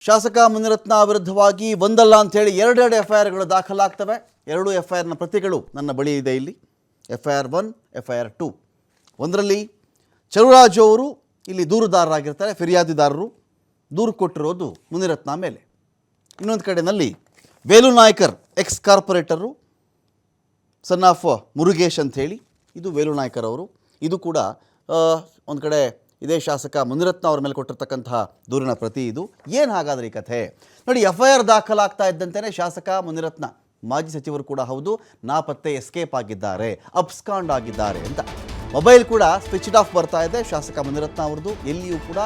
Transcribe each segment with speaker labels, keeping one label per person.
Speaker 1: ಶಾಸಕ ಮುನಿರತ್ನ ವಿರುದ್ಧವಾಗಿ ಒಂದಲ್ಲ ಅಂಥೇಳಿ ಎರಡೆರಡು ಎಫ್ಐಆರ್ಗಳು ದಾಖಲಾಗ್ತವೆ. ಎರಡು ಎಫ್ಐಆರ್ನ ಪ್ರತಿಗಳು ನನ್ನ ಬಳಿ ಇದೆ. ಇಲ್ಲಿ FIR 1, FIR 2. ಒಂದರಲ್ಲಿ ಚಲುವರಾಜು ಅವರು ಇಲ್ಲಿ ದೂರುದಾರರಾಗಿರ್ತಾರೆ, ಫಿರ್ಯಾದಿದಾರರು. ದೂರು ಕೊಟ್ಟಿರೋದು ಮುನಿರತ್ನ ಮೇಲೆ. ಇನ್ನೊಂದು ಕಡೆಯಲ್ಲಿ Velu Naikar X corporator, son of Murugesh ಅಂಥೇಳಿ, ಇದು ವೇಲು ನಾಯ್ಕರ್ ಅವರು. ಇದು ಕೂಡ ಒಂದು ಕಡೆ ಇದೇ ಶಾಸಕ ಮುನಿರತ್ನ ಅವ್ರ ಮೇಲೆ ಕೊಟ್ಟಿರ್ತಕ್ಕಂತಹ ದೂರಿನ ಪ್ರತಿ. ಇದು ಏನು ಹಾಗಾದರೆ ಈ ಕಥೆ ನೋಡಿ. FIR ದಾಖಲಾಗ್ತಾ ಇದ್ದಂತೆಯೇ ಶಾಸಕ ಮುನಿರತ್ನ, ಮಾಜಿ ಸಚಿವರು ಕೂಡ ಹೌದು, ನಾಪತ್ತೆ, ಎಸ್ಕೇಪ್ ಆಗಿದ್ದಾರೆ, ಅಬ್ಸ್ಕಾಂಡ್ ಆಗಿದ್ದಾರೆ ಅಂತ. ಮೊಬೈಲ್ ಕೂಡ ಸ್ವಿಚ್ಡ್ ಆಫ್ ಬರ್ತಾ ಇದೆ ಶಾಸಕ ಮುನಿರತ್ನ ಅವ್ರದ್ದು. ಎಲ್ಲಿಯೂ ಕೂಡ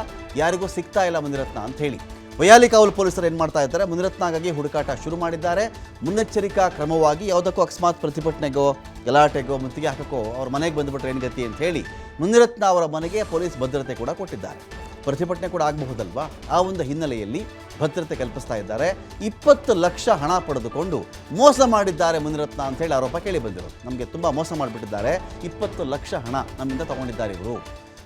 Speaker 1: ಯಾರಿಗೂ ಸಿಗ್ತಾ ಇಲ್ಲ ಮುನಿರತ್ನ ಅಂಥೇಳಿ ವೈಯಾಲಿಕಾವಲ್ ಪೊಲೀಸರು ಏನು ಮಾಡ್ತಾ ಇದ್ದಾರೆ, ಮುನಿರತ್ನಗಾಗಿ ಹುಡುಕಾಟ ಶುರು ಮಾಡಿದ್ದಾರೆ. ಮುನ್ನೆಚ್ಚರಿಕಾ ಕ್ರಮವಾಗಿ ಯಾವುದಕ್ಕೂ ಅಕಸ್ಮಾತ್ ಪ್ರತಿಭಟನೆಗೋ ಗಲಾಟೆಗೋ ಮುತ್ತಿಗೆ ಹಾಕಕ್ಕೋ ಅವ್ರ ಮನೆಗೆ ಬಂದುಬಿಟ್ರೆ ಏನು ಗತಿ ಅಂತ ಹೇಳಿ ಮುನಿರತ್ನ ಅವರ ಮನೆಗೆ ಪೊಲೀಸ್ ಭದ್ರತೆ ಕೂಡ ಕೊಟ್ಟಿದ್ದಾರೆ. ಪ್ರತಿಭಟನೆ ಕೂಡ ಆಗಬಹುದಲ್ವಾ, ಆ ಒಂದು ಹಿನ್ನೆಲೆಯಲ್ಲಿ ಭದ್ರತೆ ಕಲ್ಪಿಸ್ತಾ ಇದ್ದಾರೆ. 20 ಲಕ್ಷ ಹಣ ಪಡೆದುಕೊಂಡು ಮೋಸ ಮಾಡಿದ್ದಾರೆ ಮುನಿರತ್ನ ಅಂಥೇಳಿ ಆರೋಪ ಕೇಳಿ ಬಂದಿರೋದು. ನಮಗೆ ತುಂಬ ಮೋಸ ಮಾಡಿಬಿಟ್ಟಿದ್ದಾರೆ, 20 ಲಕ್ಷ ಹಣ ನಮ್ಮಿಂದ ತಗೊಂಡಿದ್ದಾರೆ ಇವರು.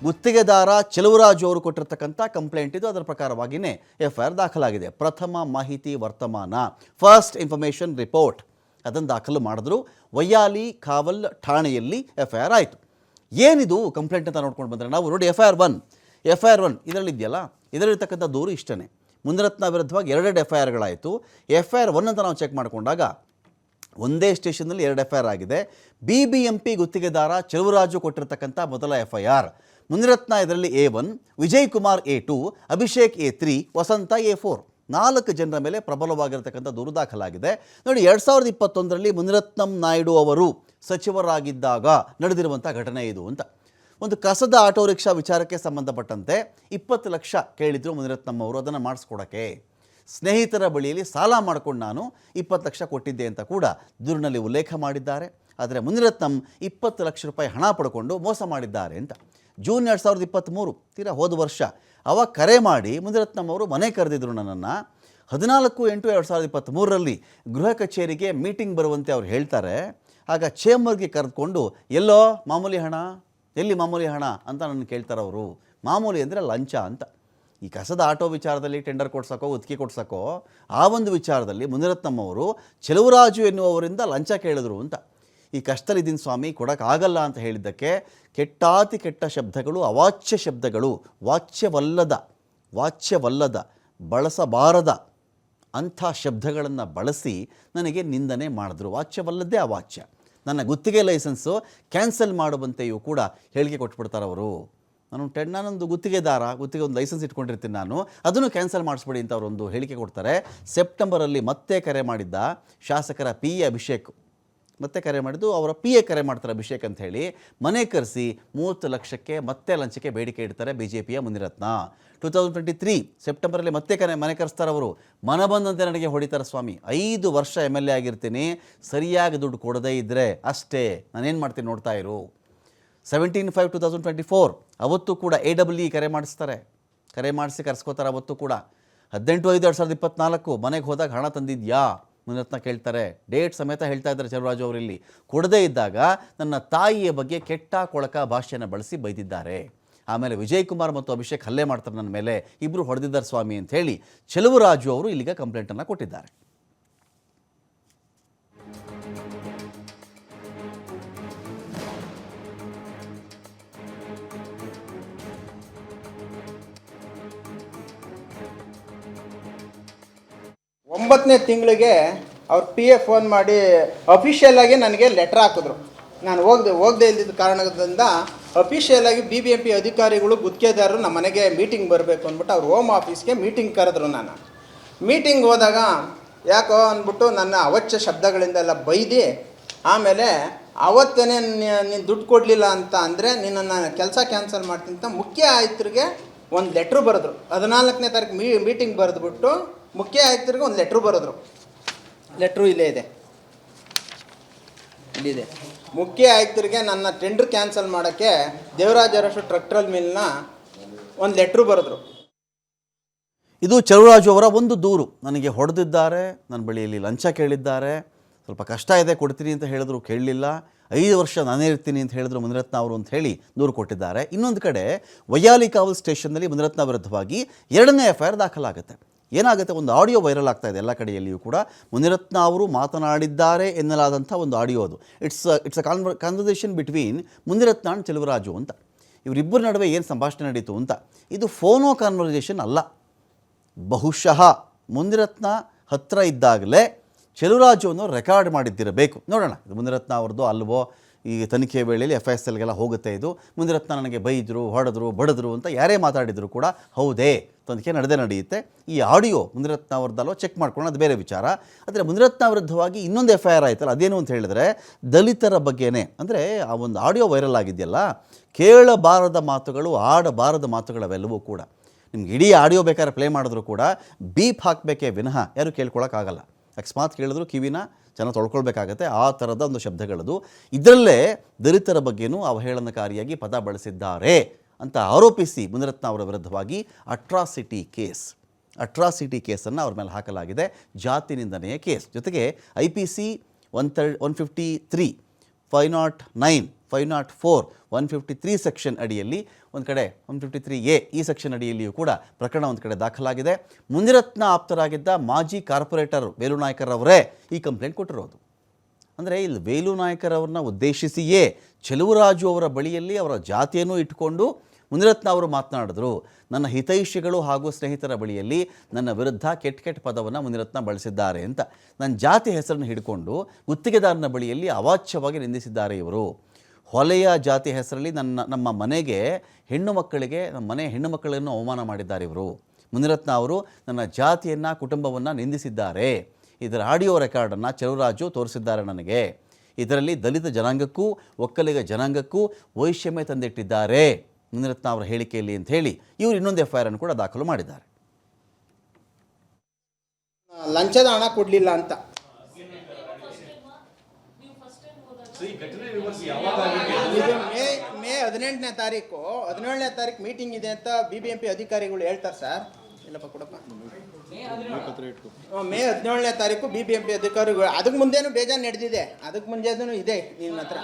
Speaker 1: ಗುತ್ತಿಗೆದಾರ ಚಲುವರಾಜು ಅವರು ಕೊಟ್ಟಿರ್ತಕ್ಕಂಥ ಕಂಪ್ಲೇಂಟ್ ಇದು. ಅದರ ಪ್ರಕಾರವಾಗಿಯೇ FIR ದಾಖಲಾಗಿದೆ. ಪ್ರಥಮ ಮಾಹಿತಿ ವರ್ತಮಾನ, ಫಸ್ಟ್ ಇನ್ಫಾರ್ಮೇಷನ್ ರಿಪೋರ್ಟ್, ಅದನ್ನು ದಾಖಲು ಮಾಡಿದ್ರು. ವೈಯಾಲಿ ಕಾವಲ್ ಠಾಣೆಯಲ್ಲಿ FIR ಆಯಿತು. ಏನಿದು ಕಂಪ್ಲೇಂಟ್ ಅಂತ ನೋಡ್ಕೊಂಡು ಬಂದರೆ ನಾವು ನೋಡಿ, FIR 1 ಇದರಲ್ಲಿದೆಯಲ್ಲ, ಇದರಲ್ಲಿರ್ತಕ್ಕಂಥ ದೂರು ಇಷ್ಟೇ. ಮುನಿರತ್ನ ವಿರುದ್ಧವಾಗಿ ಎರಡೆರಡು FIRಗಳಾಯಿತು. FIR 1 ಅಂತ ನಾವು ಚೆಕ್ ಮಾಡಿಕೊಂಡಾಗ ಒಂದೇ ಸ್ಟೇಷನ್ನಲ್ಲಿ 2 FIR ಆಗಿದೆ. BBMP ಗುತ್ತಿಗೆದಾರ ಚಲುವರಾಜು ಕೊಟ್ಟಿರ್ತಕ್ಕಂಥ ಮೊದಲ FIR. ಮುನಿರತ್ನ ಇದರಲ್ಲಿ A1, Vijay Kumar A2, Abhishek A3, ವಸಂತ A4. 4 ಜನರ ಮೇಲೆ ಪ್ರಬಲವಾಗಿರತಕ್ಕಂಥ ದೂರು ದಾಖಲಾಗಿದೆ. ನೋಡಿ, 2021ರಲ್ಲಿ ಮುನಿರತ್ನಂ ನಾಯ್ಡು ಅವರು ಸಚಿವರಾಗಿದ್ದಾಗ ನಡೆದಿರುವಂಥ ಘಟನೆ ಇದು ಅಂತ. ಒಂದು ಕಸದ ಆಟೋ ರಿಕ್ಷಾ ವಿಚಾರಕ್ಕೆ ಸಂಬಂಧಪಟ್ಟಂತೆ 20 ಲಕ್ಷ ಕೇಳಿದ್ರು ಮುನಿರತ್ನಂ ಅವರು, ಅದನ್ನು ಮಾಡಿಸ್ಕೊಡೋಕ್ಕೆ. ಸ್ನೇಹಿತರ ಬಳಿಯಲ್ಲಿ ಸಾಲ ಮಾಡಿಕೊಂಡು ನಾನು 20 ಲಕ್ಷ ಕೊಟ್ಟಿದ್ದೆ ಅಂತ ಕೂಡ ದೂರಿನಲ್ಲಿ ಉಲ್ಲೇಖ ಮಾಡಿದ್ದಾರೆ. ಆದರೆ ಮುನಿರತ್ನಂ 20 ಲಕ್ಷ ರೂಪಾಯಿ ಹಣ ಪಡ್ಕೊಂಡು ಮೋಸ ಮಾಡಿದ್ದಾರೆ ಅಂತ. ಜೂನ್ 2023, ತೀರಾ ಹೋದ ವರ್ಷ, ಅವಾಗ ಕರೆ ಮಾಡಿ ಮುನಿರತ್ನಂ ಅವರು ಮನೆ ಕರೆದಿದ್ರು ನನ್ನನ್ನು. 14/8/2023ರಲ್ಲಿ ಗೃಹ ಕಚೇರಿಗೆ ಮೀಟಿಂಗ್ ಬರುವಂತೆ ಅವ್ರು ಹೇಳ್ತಾರೆ. ಆಗ ಚೇಂಬರ್ಗೆ ಕರೆದುಕೊಂಡು ಎಲ್ಲೋ ಮಾಮೂಲಿ ಹಣ, ಎಲ್ಲಿ ಮಾಮೂಲಿ ಹಣ ಅಂತ ನನ್ನ ಕೇಳ್ತಾರೆ ಅವರು. ಮಾಮೂಲಿ ಅಂದರೆ ಲಂಚ ಅಂತ. ಈ ಕಸದ ಆಟೋ ವಿಚಾರದಲ್ಲಿ ಟೆಂಡರ್ ಕೊಡ್ಸೋಕೋ ಗುತ್ತಿಗೆ ಕೊಡ್ಸೋಕೋ ಆ ಒಂದು ವಿಚಾರದಲ್ಲಿ ಮುನಿರತ್ನಂ ಅವರು ಚಲುವರಾಜು ಎನ್ನುವವರಿಂದ ಲಂಚ ಕೇಳಿದ್ರು ಅಂತ. ಈ ಕಷ್ಟದಲ್ಲಿದ್ದೀನಿ ಸ್ವಾಮಿ, ಕೊಡೋಕ್ಕಾಗಲ್ಲ ಅಂತ ಹೇಳಿದ್ದಕ್ಕೆ ಕೆಟ್ಟಾತಿ ಕೆಟ್ಟ ಶಬ್ದಗಳು, ಅವಾಚ್ಯ ಶಬ್ದಗಳು, ವಾಚ್ಯವಲ್ಲದ ಬಳಸಬಾರದ ಅಂಥ ಶಬ್ದಗಳನ್ನು ಬಳಸಿ ನನಗೆ ನಿಂದನೆ ಮಾಡಿದ್ರು. ವಾಚ್ಯವಲ್ಲದ್ದೇ ಅವಾಚ್ಯ. ನನ್ನ ಗುತ್ತಿಗೆ ಲೈಸೆನ್ಸು ಕ್ಯಾನ್ಸಲ್ ಮಾಡುವಂತೆಯೂ ಕೂಡ ಹೇಳಿಕೆ ಕೊಟ್ಬಿಡ್ತಾರೆ ಅವರು. ನಾನೊಂದು ಗುತ್ತಿಗೆ ಒಂದು ಲೈಸೆನ್ಸ್ ಇಟ್ಕೊಂಡಿರ್ತೀನಿ ನಾನು, ಅದನ್ನು ಕ್ಯಾನ್ಸಲ್ ಮಾಡಿಸ್ಬಿಡಿ ಅಂತ ಅವರೊಂದು ಹೇಳಿಕೆ ಕೊಡ್ತಾರೆ. ಸೆಪ್ಟೆಂಬರಲ್ಲಿ ಮತ್ತೆ ಕರೆ ಮಾಡಿದ್ದ ಶಾಸಕರ PA ಅಭಿಷೇಕ್, ಮತ್ತೆ ಕರೆ ಮಾಡಿದ್ದು ಅವರ PA ಕರೆ ಮಾಡ್ತಾರೆ ಅಭಿಷೇಕ್ ಅಂತ ಹೇಳಿ. ಮನೆ ಕರೆಸಿ 30 ಲಕ್ಷಕ್ಕೆ ಮತ್ತೆ ಲಂಚಕ್ಕೆ ಬೇಡಿಕೆ ಇಡ್ತಾರೆ BJPಯ ಮುನಿರತ್ನ. 2023 ಸೆಪ್ಟೆಂಬರಲ್ಲಿ ಮತ್ತೆ ಮನೆ ಕರೆಸ್ತಾರೆ ಅವರು. ಮನ ಬಂದಂತೆ ನನಗೆ ಹೊಡಿತಾರೆ ಸ್ವಾಮಿ, 5 ವರ್ಷ MLA ಆಗಿರ್ತೀನಿ, ಸರಿಯಾಗಿ ದುಡ್ಡು ಕೊಡದೇ ಇದ್ದರೆ ಅಷ್ಟೇ, ನಾನೇನು ಮಾಡ್ತೀನಿ ನೋಡ್ತಾ ಇರು. 17/5/2024 ಅವತ್ತು ಕೂಡ AEE ಕರೆ ಮಾಡಿಸಿ ಕರೆಸ್ಕೋತಾರೆ. ಅವತ್ತು ಕೂಡ 18/5/2024 ಮನೆಗೆ ಹೋದಾಗ ಹಣ ತಂದಿದ್ಯಾ ಮುನಿರತ್ನ ಕೇಳ್ತಾರೆ. ಡೇಟ್ ಸಮೇತ ಹೇಳ್ತಾ ಇದ್ದಾರೆ ಚಲುವರಾಜು ಅವರಲ್ಲಿ. ಕೊಡದೇ ಇದ್ದಾಗ ನನ್ನ ತಾಯಿಯ ಬಗ್ಗೆ ಕೆಟ್ಟ ಕೊಳಕ ಭಾಷೆಯನ್ನು ಬಳಸಿ ಬೈದಿದ್ದಾರೆ. ಆಮೇಲೆ ವಿಜಯ್ ಕುಮಾರ್ ಮತ್ತು ಅಭಿಷೇಕ್ ಹಲ್ಲೆ ಮಾಡ್ತಾರೆ ನನ್ನ ಮೇಲೆ, ಇಬ್ಬರು ಹೊಡೆದಿದ್ದಾರೆ ಸ್ವಾಮಿ ಅಂತ ಹೇಳಿ ಚಲುವರಾಜು ಅವರು ಇಲ್ಲಿಗ ಕಂಪ್ಲೇಂಟನ್ನು ಕೊಟ್ಟಿದ್ದಾರೆ.
Speaker 2: ಒಂಬತ್ತನೇ ತಿಂಗಳಿಗೆ ಅವ್ರ PA ಫೋನ್ ಮಾಡಿ ಅಫಿಷಿಯಲ್ ಆಗಿ ನನಗೆ ಲೆಟ್ರ್ ಹಾಕಿದ್ರು. ನಾನು ಹೋಗದೆ ಇದ್ದಿದ್ದ ಕಾರಣದಿಂದ ಅಫಿಷಿಯಲ್ ಆಗಿ BBMP ಅಧಿಕಾರಿಗಳು ಗುತ್ತಿಗೆದಾರರು ನಮ್ಮ ಮನೆಗೆ ಮೀಟಿಂಗ್ ಬರಬೇಕು ಅಂದ್ಬಿಟ್ಟು ಅವ್ರ ಹೋಮ್ ಆಫೀಸ್ಗೆ ಮೀಟಿಂಗ್ ಕರೆದ್ರು. ನಾನು ಮೀಟಿಂಗ್ ಹೋದಾಗ ಯಾಕೋ ಅಂದ್ಬಿಟ್ಟು ನನ್ನ ಅವಾಚ್ಯ ಶಬ್ದಗಳಿಂದೆಲ್ಲ ಬೈದು, ಆಮೇಲೆ ಅವತ್ತೇ ನೀನು ದುಡ್ಡು ಕೊಡಲಿಲ್ಲ ಅಂತ ಅಂದರೆ ನಿನ್ನನ್ನು ಕೆಲಸ ಕ್ಯಾನ್ಸಲ್ ಮಾಡ್ತೀನಿ ಅಂತ ಮುಖ್ಯ ಆಯುಕ್ತರಿಗೆ ಒಂದು ಲೆಟ್ರು ಬರೆದ್ರು. 14ನೇ ತಾರೀಕು ಮೀಟಿಂಗ್ ಬರೆದ್ಬಿಟ್ಟು ಮುಖ್ಯ ಆಯುಕ್ತರಿಗೆ ಒಂದು ಲೆಟ್ರು ಬರೆದ್ರು. ಲೆಟ್ರು ಇಲ್ಲಿದೆ. ಮುಖ್ಯ ಆಯುಕ್ತರಿಗೆ ನನ್ನ ಟೆಂಡರ್ ಕ್ಯಾನ್ಸಲ್ ಮಾಡೋಕ್ಕೆ ದೇವರಾಜ ಅರಸು ಟ್ರಕ್ಟರಲ್ ಮಿಲ್ನ ಒಂದು ಲೆಟ್ರು ಬರೆದ್ರು.
Speaker 1: ಇದು ಚಲುವರಾಜು ಅವರ ಒಂದು ದೂರು. ನನಗೆ ಹೊಡೆದಿದ್ದಾರೆ, ನನ್ನ ಬಳಿಯಲ್ಲಿ ಲಂಚ ಕೇಳಿದ್ದಾರೆ, ಸ್ವಲ್ಪ ಕಷ್ಟ ಇದೆ ಕೊಡ್ತೀನಿ ಅಂತ ಹೇಳಿದ್ರು, ಕೇಳಲಿಲ್ಲ. 5 ವರ್ಷ ನಾನೇ ಇರ್ತೀನಿ ಅಂತ ಹೇಳಿದ್ರು ಮುನಿರತ್ನ ಅವರು ಅಂತ ಹೇಳಿ ದೂರು ಕೊಟ್ಟಿದ್ದಾರೆ. ಇನ್ನೊಂದು ಕಡೆ ವೈಯಾಲಿಕಾವಲ್ ಸ್ಟೇಷನ್ನಲ್ಲಿ ಮುನಿರತ್ನ ವಿರುದ್ಧವಾಗಿ 2ನೇ FIR ದಾಖಲಾಗುತ್ತೆ. ಏನಾಗುತ್ತೆ, ಒಂದು ಆಡಿಯೋ ವೈರಲ್ ಆಗ್ತಾ ಇದೆ ಎಲ್ಲ ಕಡೆಯಲ್ಲಿಯೂ ಕೂಡ. ಮುನಿರತ್ನ ಅವರು ಮಾತನಾಡಿದ್ದಾರೆ ಎನ್ನಲಾದಂಥ ಒಂದು ಆಡಿಯೋ ಅದು. It's a conversation between Muniratna and Cheluvaraju ಅಂತ. ಇವರಿಬ್ಬರ ನಡುವೆ ಏನು ಸಂಭಾಷಣೆ ನಡೀತು ಅಂತ. ಇದು ಫೋನೋ ಕಾನ್ವರ್ಸೇಷನ್ ಅಲ್ಲ. ಬಹುಶಃ ಮುನಿರತ್ನ ಹತ್ತಿರ ಇದ್ದಾಗಲೇ ಚೆಲುವರಾಜುವನ್ನು ರೆಕಾರ್ಡ್ ಮಾಡಿದ್ದಿರಬೇಕು. ನೋಡೋಣ ಇದು ಮುನಿರತ್ನ ಅವ್ರದ್ದು ಅಲ್ವೋ. ಈ ತನಿಖೆ ವೇಳೆಯಲ್ಲಿ FISLಗೆಲ್ಲ ಹೋಗುತ್ತೆ ಇದು. ಮುನಿರತ್ನ ನನಗೆ ಬೈದರು, ಹೊಡೆದ್ರು, ಬಡಿದ್ರು ಅಂತ ಯಾರೇ ಮಾತಾಡಿದ್ರು ಕೂಡ ಹೌದೇ, ತನಿಖೆ ನಡೆಯುತ್ತೆ. ಈ ಆಡಿಯೋ ಮುನಿರತ್ನ ಅವ್ರದ್ದಲ್ವ ಚೆಕ್ ಮಾಡ್ಕೊಂಡು ಅದು ಬೇರೆ ವಿಚಾರ. ಆದರೆ ಮುನಿರತ್ನ ವಿರುದ್ಧವಾಗಿ ಇನ್ನೊಂದು FIR ಆಯ್ತಲ್ಲ, ಅದೇನು ಅಂತ ಹೇಳಿದ್ರೆ ದಲಿತರ ಬಗ್ಗೆನೇ. ಅಂದರೆ ಆ ಒಂದು ಆಡಿಯೋ ವೈರಲ್ ಆಗಿದೆಯಲ್ಲ, ಕೇಳಬಾರದ ಮಾತುಗಳು, ಆಡಬಾರದ ಮಾತುಗಳವೆಲ್ಲವೂ ಕೂಡ. ನಿಮ್ಗೆ ಇಡೀ ಆಡಿಯೋ ಬೇಕಾದ್ರೆ ಪ್ಲೇ ಮಾಡಿದ್ರು ಕೂಡ ಬೀಪ್ ಹಾಕಬೇಕೇ ವಿನಃ ಯಾರು ಕೇಳ್ಕೊಳಕ್ಕಾಗಲ್ಲ. ಅಕಸ್ಮಾತ್ ಕೇಳಿದ್ರು ಕಿವಿನ ಚೆನ್ನಾಗಿ ತೊಳ್ಕೊಳ್ಬೇಕಾಗತ್ತೆ. ಆ ಥರದ ಒಂದು ಶಬ್ದಗಳದು. ಇದರಲ್ಲೇ ದಲಿತರ ಬಗ್ಗೆನೂ ಅವಹೇಳನಕಾರಿಯಾಗಿ ಪದ ಬಳಸಿದ್ದಾರೆ ಅಂತ ಆರೋಪಿಸಿ ಮುನಿರತ್ನ ಅವರ ವಿರುದ್ಧವಾಗಿ ಅಟ್ರಾಸಿಟಿ ಕೇಸನ್ನು ಅವ್ರ ಮೇಲೆ ಹಾಕಲಾಗಿದೆ. ಜಾತಿ ನಿಂದನೆಯ ಕೇಸ್. ಜೊತೆಗೆ IPC 153, 509, 504, 153 ಸೆಕ್ಷನ್ ಅಡಿಯಲ್ಲಿ ಒಂದು ಕಡೆ 153A ಈ ಸೆಕ್ಷನ್ ಅಡಿಯಲ್ಲಿಯೂ ಕೂಡ ಪ್ರಕರಣ ಒಂದು ಕಡೆ ದಾಖಲಾಗಿದೆ. ಮುನಿರತ್ನ ಆಪ್ತರಾಗಿದ್ದ ಮಾಜಿ ಕಾರ್ಪೊರೇಟರ್ ವೇಲು ನಾಯ್ಕರ್ ಅವರೇ ಈ ಕಂಪ್ಲೇಂಟ್ ಕೊಟ್ಟಿರೋದು. ಅಂದರೆ ಇಲ್ಲಿ ವೇಲು ನಾಯ್ಕರ್ ಅವ್ರನ್ನ ಉದ್ದೇಶಿಸಿಯೇ ಚೆಲುವರಾಜು ಅವರ ಬಳಿಯಲ್ಲಿ ಅವರ ಜಾತಿಯನ್ನು ಇಟ್ಟುಕೊಂಡು ಮುನಿರತ್ನ ಅವರು ಮಾತನಾಡಿದ್ರು. ನನ್ನ ಹಿತೈಷಿಗಳು ಹಾಗೂ ಸ್ನೇಹಿತರ ಬಳಿಯಲ್ಲಿ ನನ್ನ ವಿರುದ್ಧ ಕೆಟ್ಟ ಪದವನ್ನು ಮುನಿರತ್ನ ಬಳಸಿದ್ದಾರೆ ಅಂತ ನನ್ನ ಜಾತಿ ಹೆಸರನ್ನು ಹಿಡ್ಕೊಂಡು ಗುತ್ತಿಗೆದಾರನ ಬಳಿಯಲ್ಲಿ ಅವಾಚ್ಯವಾಗಿ ನಿಂದಿಸಿದ್ದಾರೆ ಇವರು. ಹೊಲೆಯ ಜಾತಿ ಹೆಸರಲ್ಲಿ ನಮ್ಮ ಮನೆಗೆ ನಮ್ಮ ಮನೆ ಹೆಣ್ಣು ಮಕ್ಕಳನ್ನು ಅವಮಾನ ಮಾಡಿದ್ದಾರೆ ಇವರು. ಮುನಿರತ್ನ ಅವರು ನನ್ನ ಜಾತಿಯನ್ನು, ಕುಟುಂಬವನ್ನು ನಿಂದಿಸಿದ್ದಾರೆ. ಇದರ ಆಡಿಯೋ ರೆಕಾರ್ಡನ್ನು ಚೆಲುವರಾಜು ತೋರಿಸಿದ್ದಾರೆ ನನಗೆ. ಇದರಲ್ಲಿ ದಲಿತ ಜನಾಂಗಕ್ಕೂ ಒಕ್ಕಲಿಗ ಜನಾಂಗಕ್ಕೂ ವೈಷಮ್ಯ ತಂದಿಟ್ಟಿದ್ದಾರೆ ಮುನಿರತ್ನ ಅವರ ಹೇಳಿಕೆಯಲ್ಲಿ ಅಂತ ಹೇಳಿ ಇವರು ಇನ್ನೊಂದು FIR ಅನ್ನು ಕೂಡ ದಾಖಲು ಮಾಡಿದ್ದಾರೆ.
Speaker 2: ಲಂಚದ ಹಣ ಕೊಡಲಿಲ್ಲ ಅಂತ. ಇದು ಮೇ 17ನೇ ತಾರೀಕು ಮೀಟಿಂಗ್ ಇದೆ ಅಂತ BBMP ಅಧಿಕಾರಿಗಳು ಹೇಳ್ತಾರೆ ಸರ್. ಇಲ್ಲಪ್ಪ ಕೊಡಪ್ಪ. ಮೇ 17ನೇ ತಾರೀಕು BBMP ಅಧಿಕಾರಿಗಳು, ಅದಕ್ಕೆ ಮುಂದೆನೂ ಬೇಜಾರು ನಡೆದಿದೆ, ಅದಕ್ಕೆ ಮುಂಚೆನೂ ಇದೆ ನಿಮ್ಮ ಹತ್ರ.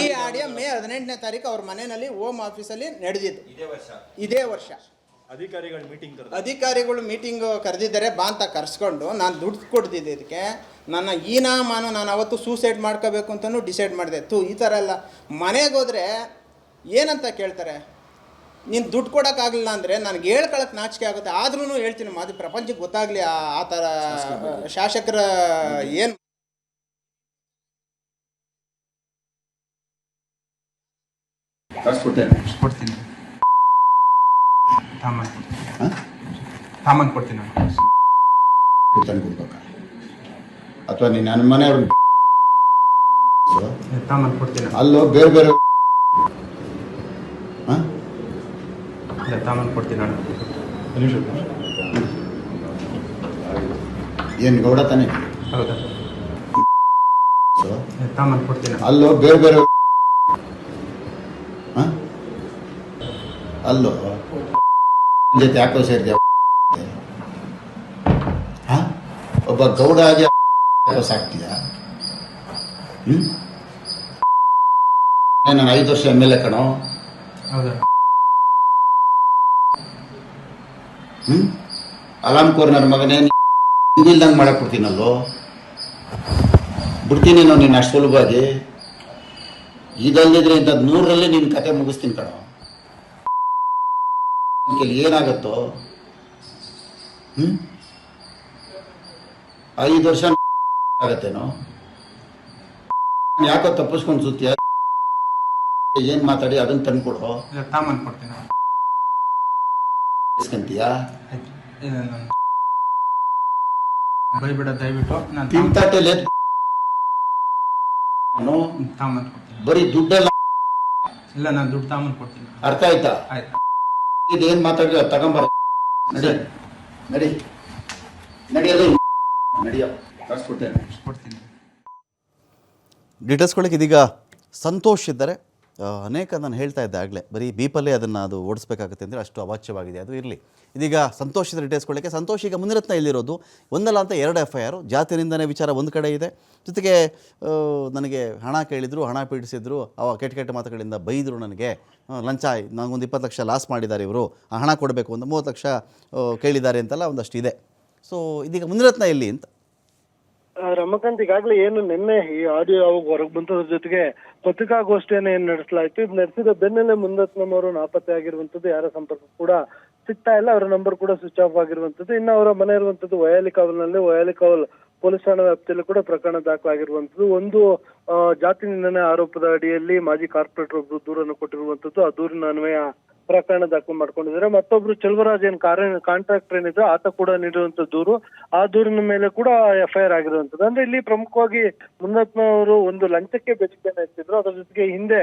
Speaker 2: ಈ ಆಡಿಯೋ ಮೇ 18ನೇ ತಾರೀಕು ಅವ್ರ ಮನೆಯಲ್ಲಿ ಹೋಮ್ ಆಫೀಸಲ್ಲಿ ನಡೆದಿದ್ದು ಇದೇ ವರ್ಷ. ಅಧಿಕಾರಿಗಳು ಮೀಟಿಂಗ್ ಕರೆದಿದ್ದಾರೆ, ಬಾ ಅಂತ ಕರೆಸ್ಕೊಂಡು ನಾನು ದುಡ್ಡು ಕೊಡ್ತಿದ್ದೆ ಇದಕ್ಕೆ. ನನ್ನ ನಾನು ಅವತ್ತು ಸೂಸೈಡ್ ಮಾಡ್ಕೋಬೇಕು ಅಂತಲೂ ಡಿಸೈಡ್ ಮಾಡಿದೆ. ಈ ಥರ ಎಲ್ಲ ಮನೆಗೆ ಹೋದರೆ ಏನಂತ ಕೇಳ್ತಾರೆ, ನೀನು ದುಡ್ಡು ಕೊಡೋಕ್ಕಾಗಲಿಲ್ಲ ಅಂದರೆ ನನಗೆ ಹೇಳ್ಕೊಳಕ್ಕೆ ನಾಚಿಕೆ ಆಗುತ್ತೆ. ಆದ್ರೂ ಹೇಳ್ತೀನಿ, ಅದು ಪ್ರಪಂಚಕ್ಕೆ ಗೊತ್ತಾಗಲಿ ಆ ಥರ ಶಾಸಕರ ಏನು
Speaker 3: ಕೊಡ್ತೀನಿ. ಸಾಮಾನು ಕೊಡ್ತೀನಿ
Speaker 4: ಕೊಡ್ಬೇಕಾ, ಅಥವಾ ನೀನು ನನ್ನ ಮನೆಯವ್ರು
Speaker 3: ಸಾಮಾನು ಕೊಡ್ತೀನಿ.
Speaker 4: ಅಲ್ಲೋ ಬೇರೆ ಬೇರೆ
Speaker 3: ಸಾಮಾನು ಕೊಡ್ತೀನಿ ನಾನು.
Speaker 4: ಏನು ಗೌಡ ತಾನೆ?
Speaker 3: ಹೌದಾ? ಸಾಮಾನು ಕೊಡ್ತೀನಿ.
Speaker 4: ಅಲ್ಲೋ ಬೇರೆ ಬೇರೆ ಅಲ್ಲೋ ಜೊತೆ ಯಾಕೋ ಸೇರಿದೆ. ಒಬ್ಬ ಗೌಡ ಆಗಿ ಸಾಕ್ತೀಯ? ನಾನು 5 ವರ್ಷ MLA ಕಣೋ.
Speaker 3: ಹೌದಾ?
Speaker 4: ಅಲಾಮ್ ಕೋರ್ನರ್ ಮಗನೇ, ಹಿಂದಿಲ್ದಂಗೆ ಮಾಡಕ್ ಕೊಡ್ತೀನಲ್ಲೋ, ಬಿಡ್ತೀನಿ ನಾವು ನಿನ್ನ ಅಷ್ಟು ಸುಲಭವಾಗಿ. ಇದಲ್ಲದಿದ್ರೆ ಇಂಥದ್ದು 100ರಲ್ಲಿ ನಿನ್ನ ಕತೆ ಮುಗಿಸ್ತೀನಿ ಕಣೋ. ಏನಾಗತ್ತೋ 5 ವರ್ಷ ಆಗತ್ತೇನೋ? ಯಾಕೋ ತಪ್ಪಿಸ್ಕೊಂಡು ಸುತ್ತೀಯ? ಏನ್ ಮಾತಾಡಿ ಅದನ್ನ ತಂದ್ಕೊಡೋ.
Speaker 3: ಸಾಮಾನು ಕೊಡ್ತೀನಿ.
Speaker 4: ಇಸ್ಕಂತೀಯ?
Speaker 3: ಬೈಬಿಡ ದಯವಿಟ್ಟು. ನಾನು
Speaker 4: ತಿಂತಾಟೆಲೆ
Speaker 3: ಸಾಮಾನು ಕೊಡ್ತೀನಿ.
Speaker 4: ಬರೀ ದುಡ್ಡೆಲ್ಲ
Speaker 3: ಇಲ್ಲ, ನಾನು ದುಡ್ಡು ಸಾಮಾನು ಕೊಡ್ತೀನಿ.
Speaker 4: ಅರ್ಥ ಆಯ್ತಾ?
Speaker 3: ಆಯ್ತು.
Speaker 4: ಇದೇನ್ ಮಾತಾಡಿ ತಗೊಂಬರ. ನಡಿ ನಡಿ ನಡಿಯಲ್ಲ ನಡಿಯ
Speaker 3: ಕೊಡ್ತೀನಿ.
Speaker 1: ಡೀಟೇಲ್ಸ್ಗಳಿಗೆ ಇದೀಗ ಸಂತೋಷ್ ಇದ್ದಾರೆ. ಅನೇಕ ನಾನು ಹೇಳ್ತಾ ಇದ್ದೆ ಆಗಲೇ ಬರೀ ಬೀಪಲ್ಲೇ ಅದನ್ನು ಅದು ಓಡಿಸ್ಬೇಕಾಗುತ್ತೆ ಅಂದರೆ ಅಷ್ಟು ಅವಾಚ್ಯವಾಗಿದೆ. ಅದು ಇರಲಿ. ಇದೀಗ ಸಂತೋಷದ ಡೀಟೇಲ್ಸ್ಕೊಳ್ಳೋಕ್ಕೆ ಸಂತೋಷ್ ಈಗ ಮುಂದಿರತ್ನ ಇಲ್ಲಿರೋದು ಒಂದಲ್ಲ ಅಂತ 2 FIR. ಜಾತಿ ನಿಂದನೆ ವಿಚಾರ ಒಂದು ಕಡೆ ಇದೆ, ಜೊತೆಗೆ ನನಗೆ ಹಣ ಕೇಳಿದರು, ಹಣ ಪೀಡಿಸಿದ್ರು, ಕೆಟ್ಟ ಮಾತುಗಳಿಂದ ಬೈದರು, ನನಗೆ ಲಂಚ, ನನಗೊಂದು 20 ಲಕ್ಷ ಲಾಸ್ ಮಾಡಿದ್ದಾರೆ ಇವರು, ಆ ಹಣ ಕೊಡಬೇಕು, ಒಂದು 30 ಲಕ್ಷ ಕೇಳಿದ್ದಾರೆ ಅಂತೆಲ್ಲ ಒಂದಷ್ಟು ಇದೆ. ಸೊ ಇದೀಗ ಮುಂದಿರತ್ನ ಎಲ್ಲಿ ಅಂತ
Speaker 5: ರಮಕಾಂತ್ ಈಗಾಗಲೇ ಏನು ನಿನ್ನೆ ಈ ಆಡಿಯೋ ಅವಾಗ ಹೊರಗೆ ಬಂತದ್ರ ಜೊತೆಗೆ ಪತ್ರಿಕಾಗೋಷ್ಠಿಯನ್ನು ಏನ್ ನಡೆಸಲಾಯ್ತು. ಇದು ನಡೆಸಿದ ಬೆನ್ನಲ್ಲೇ ಮುಂದತ್ನವರು ನಾಪತ್ತೆ ಆಗಿರುವಂತದ್ದು, ಯಾರ ಸಂಪರ್ಕ ಕೂಡ ಸಿಗ್ತಾ ಇಲ್ಲ, ಅವರ ನಂಬರ್ ಕೂಡ ಸ್ವಿಚ್ ಆಫ್ ಆಗಿರುವಂತದ್ದು. ಇನ್ನು ಅವರ ಮನೆ ಇರುವಂತದ್ದು ವಯಾಲಿಕಾವಲ್ನಲ್ಲಿ, ವಯಾಲಿಕಾವಲ್ ಪೊಲೀಸ್ ಠಾಣಾ ವ್ಯಾಪ್ತಿಯಲ್ಲಿ ಕೂಡ ಪ್ರಕರಣ ದಾಖಲಾಗಿರುವಂತದ್ದು. ಒಂದು ಜಾತಿ ನಿಂದನೆ ಆರೋಪದ ಅಡಿಯಲ್ಲಿ ಮಾಜಿ ಕಾರ್ಪೊರೇಟರ್ ಒಬ್ರು ದೂರನ್ನು ಕೊಟ್ಟಿರುವಂತದ್ದು. ಆ ದೂರಿನ ಅನ್ವಯ ಪ್ರಕರಣ ದಾಖಲು ಮಾಡ್ಕೊಂಡಿದ್ದಾರೆ. ಮತ್ತೊಬ್ರು ಚೆಲುವರಾಜ್ ಏನ್ ಕಾಂಟ್ರಾಕ್ಟರ್ ಏನಿದೆ ಆತ ಕೂಡ ನೀಡಿರುವಂತ ದೂರು, ಆ ದೂರಿನ ಮೇಲೆ ಕೂಡ FIR ಆಗಿರುವಂತದ್ದು. ಅಂದ್ರೆ ಇಲ್ಲಿ ಪ್ರಮುಖವಾಗಿ ಮುನ್ನತ್ನವರು ಒಂದು ಲಂಚಕ್ಕೆ ಬೇಡಿಕೆಯನ್ನು ಇಟ್ಟಿದ್ರು. ಅದ್ರ ಜೊತೆಗೆ ಹಿಂದೆ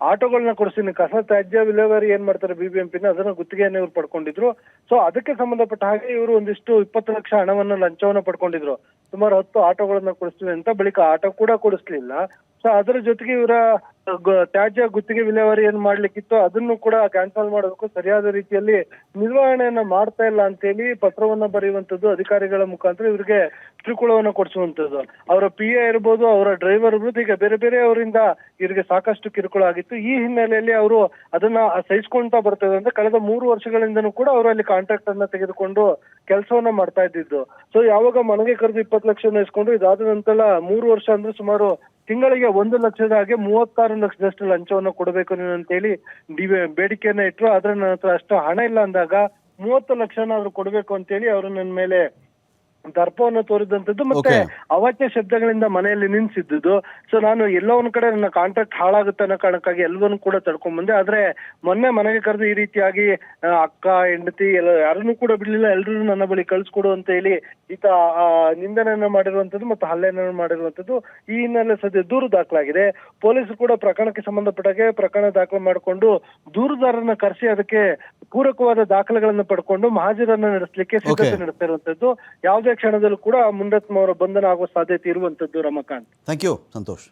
Speaker 5: ಆಟೋಗಳನ್ನ ಕೊಡಿಸ್ತೀನಿ, ಕಸ ತ್ಯಾಜ್ಯ ವಿಲೇವಾರಿ ಏನ್ ಮಾಡ್ತಾರೆ BBMP ಅದನ್ನ ಗುತ್ತಿಗೆಯನ್ನು ಇವ್ರು ಪಡ್ಕೊಂಡಿದ್ರು. ಸೊ ಅದಕ್ಕೆ ಸಂಬಂಧಪಟ್ಟ ಹಾಗೆ ಇವರು ಒಂದಿಷ್ಟು 20 ಲಕ್ಷ ಹಣವನ್ನು ಲಂಚವನ್ನ ಪಡ್ಕೊಂಡಿದ್ರು. ಸುಮಾರು 10 ಆಟೋಗಳನ್ನ ಕೊಡಿಸ್ತೀವಿ ಅಂತ, ಬಳಿಕ ಆಟೋ ಕೂಡ ಕೊಡಿಸ್ಲಿಲ್ಲ. ಸೊ ಅದರ ಜೊತೆಗೆ ಇವರ ತ್ಯಾಜ್ಯ ಗುತ್ತಿಗೆ ವಿಲೇವಾರಿ ಏನ್ ಮಾಡ್ಲಿಕ್ಕಿತ್ತು ಅದನ್ನು ಕೂಡ ಕ್ಯಾನ್ಸಲ್ ಮಾಡೋದಕ್ಕೂ ಸರಿಯಾದ ರೀತಿಯಲ್ಲಿ ನಿರ್ವಹಣೆಯನ್ನ ಮಾಡ್ತಾ ಇಲ್ಲ ಅಂತ ಹೇಳಿ ಪತ್ರವನ್ನ ಬರೆಯುವಂತದ್ದು, ಅಧಿಕಾರಿಗಳ ಮುಖಾಂತರ ಇವರಿಗೆ ಕಿರುಕುಳವನ್ನ ಕೊಡಿಸುವಂತದ್ದು. ಅವರ PA ಇರ್ಬೋದು, ಅವರ ಡ್ರೈವರ್ ಇರ್ಬೋದು, ಈಗ ಬೇರೆ ಬೇರೆ ಅವರಿಂದ ಇವರಿಗೆ ಸಾಕಷ್ಟು ಕಿರುಕುಳ ಆಗಿತ್ತು. ಈ ಹಿನ್ನೆಲೆಯಲ್ಲಿ ಅವರು ಅದನ್ನ ಸಹಿಸ್ಕೊಂತಾ ಬರ್ತದೆ ಅಂತ ಕಳೆದ 3 ವರ್ಷಗಳಿಂದನೂ ಕೂಡ ಅವರು ಅಲ್ಲಿ ಕಾಂಟ್ರಾಕ್ಟ್ ಅನ್ನ ತೆಗೆದುಕೊಂಡು ಕೆಲಸವನ್ನ ಮಾಡ್ತಾ ಇದ್ದಿದ್ದು. ಸೊ ಯಾವಾಗ ಮನೆಗೆ ಕರೆದು 20 ಲಕ್ಷ ಇಸ್ಕೊಂಡು ಇದಾದ ನಂತರ 3 ವರ್ಷ ಅಂದ್ರೆ ಸುಮಾರು ತಿಂಗಳಿಗೆ 1 ಲಕ್ಷದ ಹಾಗೆ 36 ಲಕ್ಷದಷ್ಟು ಲಂಚವನ್ನು ಕೊಡಬೇಕು ನೀವು ಅಂತ ಹೇಳಿ ಬೇಡಿಕೆಯನ್ನ ಇಟ್ರು. ಆದ್ರೆ ನನ್ನ ಹತ್ರ ಅಷ್ಟು ಹಣ ಇಲ್ಲ ಅಂದಾಗ 30 ಲಕ್ಷನಾದ್ರೂ ಕೊಡ್ಬೇಕು ಅಂತ ಹೇಳಿ ಅವರು ನನ್ನ ಮೇಲೆ ದರ್ಪವನ್ನು ತೋರಿದಂತದ್ದು, ಮತ್ತೆ ಅವಾಚ್ಯ ಶಬ್ದಗಳಿಂದ ಮನೆಯಲ್ಲಿ ನಿನ್ಸಿದ್ದು. ಸೊ ನಾನು ಎಲ್ಲೋ ಒಂದ್ ಕಡೆ ನನ್ನ ಕಾಂಟ್ರಾಕ್ಟ್ ಹಾಳಾಗುತ್ತೆ ಅನ್ನೋ ಕಾರಣಕ್ಕಾಗಿ ಎಲ್ಲವನ್ನೂ ಕೂಡ ತಡ್ಕೊಂಡ್ ಬಂದೆ. ಆದ್ರೆ ಮೊನ್ನೆ ಮನೆಗೆ ಕರೆದು ಈ ರೀತಿಯಾಗಿ ಅಕ್ಕ ಹೆಂಡತಿ ಎಲ್ಲ ಯಾರನ್ನೂ ಕೂಡ ಬಿಡ್ಲಿಲ್ಲ, ಎಲ್ರೂ ನನ್ನ ಬಳಿ ಕಳ್ಸಿಕೊಡು ಅಂತ ಹೇಳಿ ಈತ ನಿಂದನೆಯನ್ನ ಮಾಡಿರುವಂತದ್ದು ಮತ್ತು ಹಲ್ಲೆಯನ್ನು ಮಾಡಿರುವಂತದ್ದು. ಈ ಹಿನ್ನೆಲೆ ಸದ್ಯ ದೂರು ದಾಖಲಾಗಿದೆ. ಪೊಲೀಸರು ಕೂಡ ಪ್ರಕರಣಕ್ಕೆ ಸಂಬಂಧಪಟ್ಟಾಗೆ ಪ್ರಕರಣ ದಾಖಲು ಮಾಡಿಕೊಂಡು ದೂರುದಾರರನ್ನ ಕರೆಸಿ ಅದಕ್ಕೆ ಪೂರಕವಾದ ದಾಖಲೆಗಳನ್ನು ಪಡ್ಕೊಂಡು ಮಹಾಜರನ್ನ ನಡೆಸಲಿಕ್ಕೆ ಸಿದ್ಧತೆ ನಡೆಸ್ತಾ ಇರುವಂತದ್ದು. ಯಾವುದೇ ಕ್ಷಣದಲ್ಲೂ ಕೂಡ ಮುಂಡತ್ಮ ಅವರ ಬಂಧನ ಆಗುವ ಸಾಧ್ಯತೆ ಇರುವಂತದ್ದು. Ramakanth,
Speaker 1: thank you Santosh.